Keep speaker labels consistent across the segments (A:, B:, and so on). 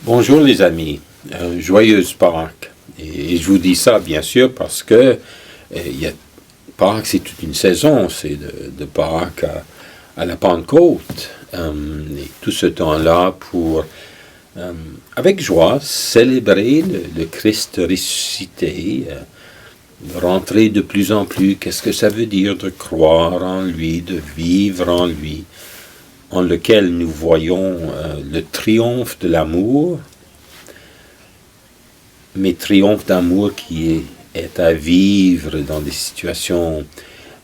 A: Bonjour les amis, joyeuse Pâques. Et je vous dis ça bien sûr parce que Pâques c'est toute une saison, c'est de Pâques à la Pentecôte. Et tout ce temps-là pour, avec joie, célébrer le Christ ressuscité, rentrer de plus en plus, qu'est-ce que ça veut dire de croire en lui, de vivre en lui, en lequel nous voyons le triomphe de l'amour, mais triomphe d'amour qui est à vivre dans des situations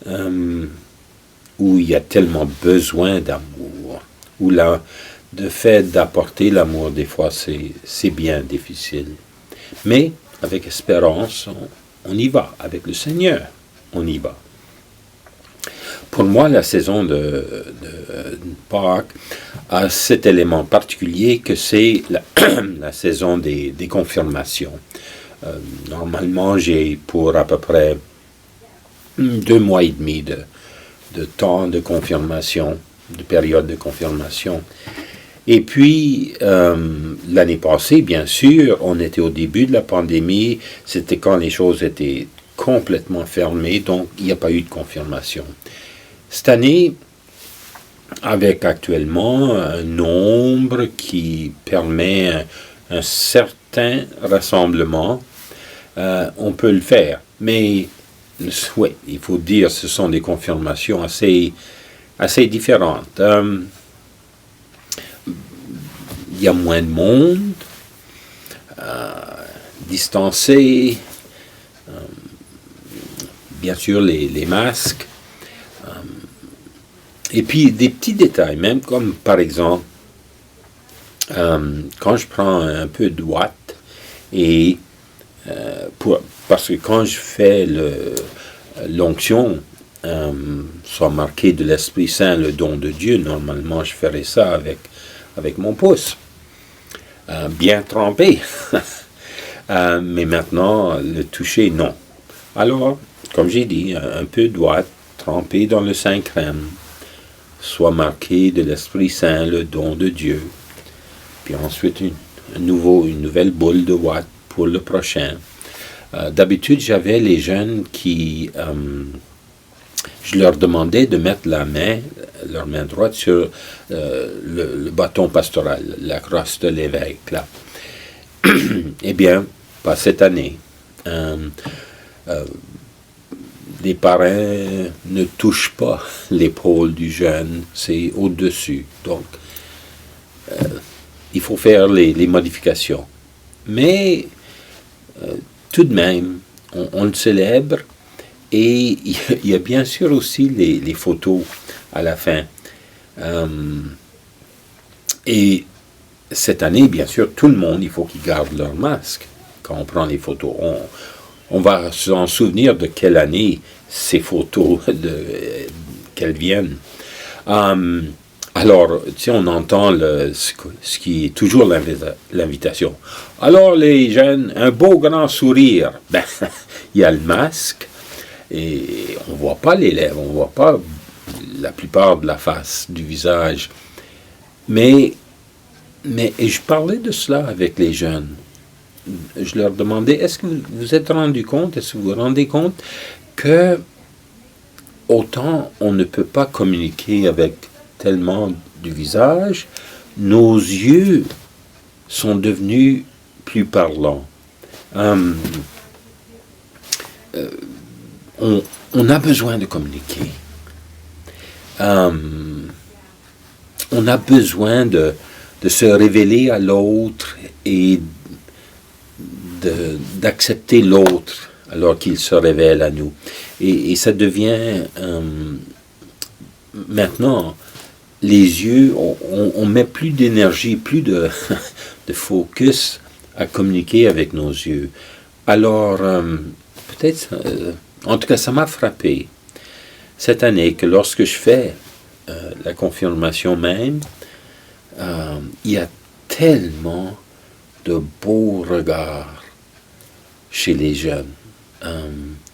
A: où il y a tellement besoin d'amour, où le fait d'apporter l'amour, des fois, c'est bien difficile. Mais avec espérance, on y va, avec le Seigneur, on y va. Pour moi, la saison de Pâques a cet élément particulier que c'est la saison des confirmations. Normalement, j'ai pour à peu près 2 mois et demi de temps de confirmation, de période de confirmation. Et puis, l'année passée, bien sûr, on était au début de la pandémie, c'était quand les choses étaient complètement fermées, donc il n'y a pas eu de confirmation. Cette année, avec actuellement un nombre qui permet un certain rassemblement, on peut le faire. Mais, oui, il faut dire ce sont des confirmations assez différentes. Il y a moins de monde, distancé, bien sûr les masques. Et puis des petits détails, même comme par exemple, quand je prends un peu de ouate, et parce que quand je fais l'onction, soit marqué de l'Esprit Saint, le don de Dieu, normalement je ferais ça avec mon pouce, bien trempé. Mais maintenant, le toucher, non. Alors, comme j'ai dit, un peu de ouate trempé dans le Saint-Crème, soit marqué de l'Esprit Saint, le don de Dieu. Puis ensuite, une nouvelle boule de ouate pour le prochain. D'habitude, j'avais les jeunes qui... je leur demandais de mettre leur main droite sur le bâton pastoral, la crosse de l'évêque, là. Eh bien, pas cette année. Les parrains ne touchent pas l'épaule du jeune, c'est au-dessus. Donc, il faut faire les modifications. Mais, tout de même, on le célèbre. Et il y a bien sûr aussi les photos à la fin. Et cette année, bien sûr, tout le monde, il faut qu'ils gardent leur masque quand on prend les photos. On va s'en souvenir de quelle année ces photos, qu'elles viennent. Alors, tu sais, on entend ce qui est toujours l'invitation. Alors, les jeunes, un beau grand sourire. Ben, il y a le masque. Et on ne voit pas les lèvres, on ne voit pas la plupart de la face, du visage. Mais je parlais de cela avec les jeunes. Je leur demandais, est-ce que vous vous êtes rendu compte, est-ce que vous vous rendez compte que autant on ne peut pas communiquer avec tellement du visage, nos yeux sont devenus plus parlants. On a besoin de communiquer. On a besoin de se révéler à l'autre et d'accepter l'autre alors qu'il se révèle à nous. Et ça devient maintenant, les yeux, on met plus d'énergie, plus de focus à communiquer avec nos yeux. Alors, peut-être... en tout cas, ça m'a frappé cette année que lorsque je fais la confirmation même, il y a tellement de beaux regards chez les jeunes.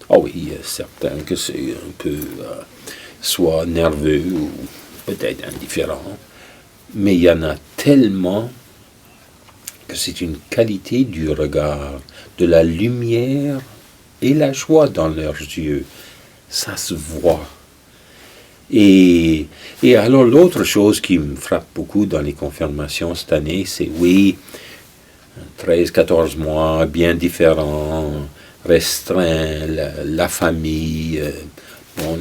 A: Oui, il y a certains que c'est un peu soit nerveux ou peut-être indifférent, mais il y en a tellement que c'est une qualité du regard, de la lumière et la joie dans leurs yeux. Ça se voit. Et alors l'autre chose qui me frappe beaucoup dans les confirmations cette année, c'est oui, 13-14 mois, bien différents, restreints, la famille, bon,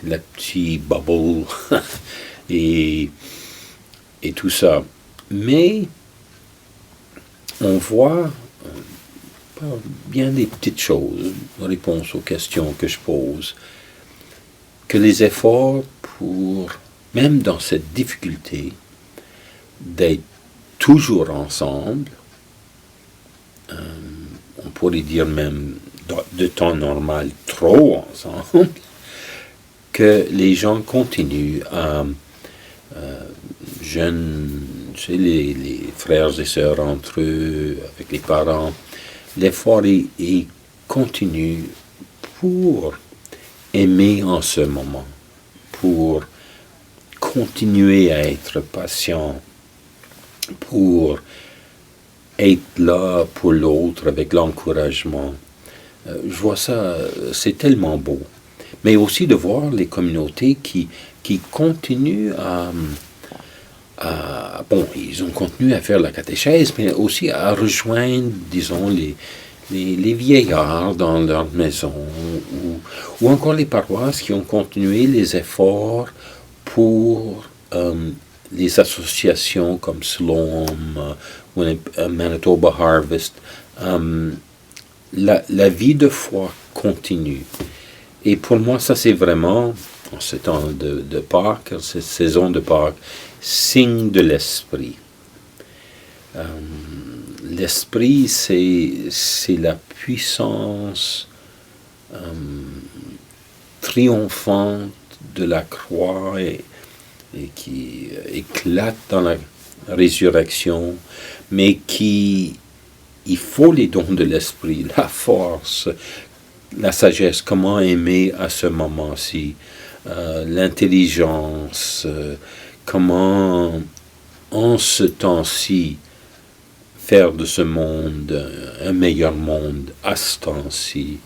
A: la petit bubble et tout ça. Mais on voit bien des petites choses, en réponse aux questions que je pose, que les efforts pour, même dans cette difficulté, d'être toujours ensemble, on pourrait dire même de temps normal trop ensemble, que les gens continuent à jeunes, tu sais, les frères et sœurs entre eux, avec les parents, l'effort est continu pour aimer en ce moment, pour continuer à être patient, pour être là pour l'autre avec l'encouragement. Je vois ça, c'est tellement beau. Mais aussi de voir les communautés qui continuent bon, ils ont continué à faire la catéchèse, mais aussi à rejoindre, disons, les vieillards dans leur maison, ou encore les paroisses qui ont continué les efforts pour les associations comme Sloan ou Manitoba Harvest. La vie de foi continue. Et pour moi, ça c'est vraiment, en ce temps de Pâques, cette saison de Pâques, signe de l'esprit. L'esprit, c'est la puissance triomphante de la croix et qui éclate dans la résurrection, mais il faut les dons de l'esprit, la force, la sagesse, comment aimer à ce moment-ci, l'intelligence, comment en ce temps-ci faire de ce monde un meilleur monde à ce temps-ci.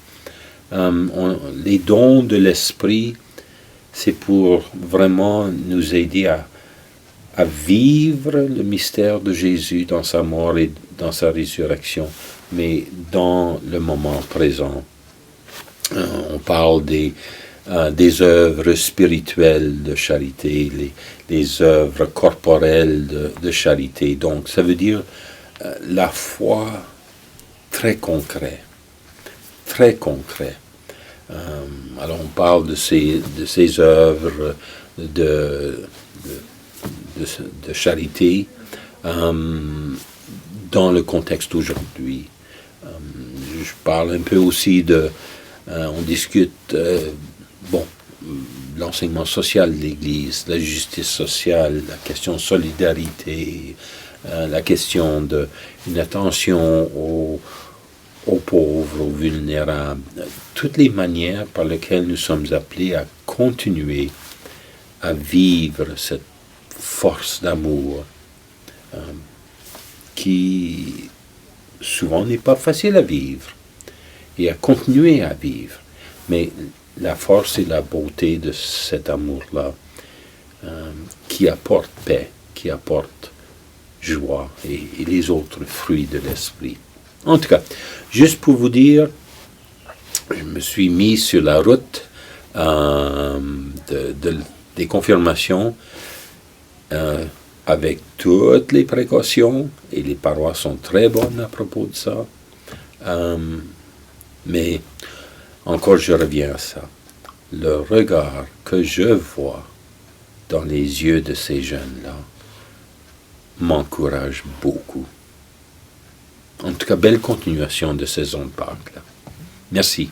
A: Les dons de l'esprit, c'est pour vraiment nous aider à vivre le mystère de Jésus dans sa mort et dans sa résurrection, mais dans le moment présent. On parle des œuvres spirituelles de charité, les œuvres corporelles de charité. Donc, ça veut dire la foi très concret, très concret. Alors, on parle de ces œuvres de charité dans le contexte d'aujourd'hui. Je parle un peu aussi on discute, l'enseignement social de l'Église, la justice sociale, la question de solidarité, la question d'une attention aux pauvres, aux vulnérables, toutes les manières par lesquelles nous sommes appelés à continuer à vivre cette force d'amour qui souvent n'est pas facile à vivre et à continuer à vivre. Mais la force et la beauté de cet amour-là qui apporte paix, qui apporte joie et les autres fruits de l'esprit. En tout cas, juste pour vous dire, je me suis mis sur la route des confirmations avec toutes les précautions, et les paroisses sont très bonnes à propos de ça. Mais encore, je reviens à ça. Le regard que je vois dans les yeux de ces jeunes-là m'encourage beaucoup. En tout cas, belle continuation de saison de Pâques. Merci.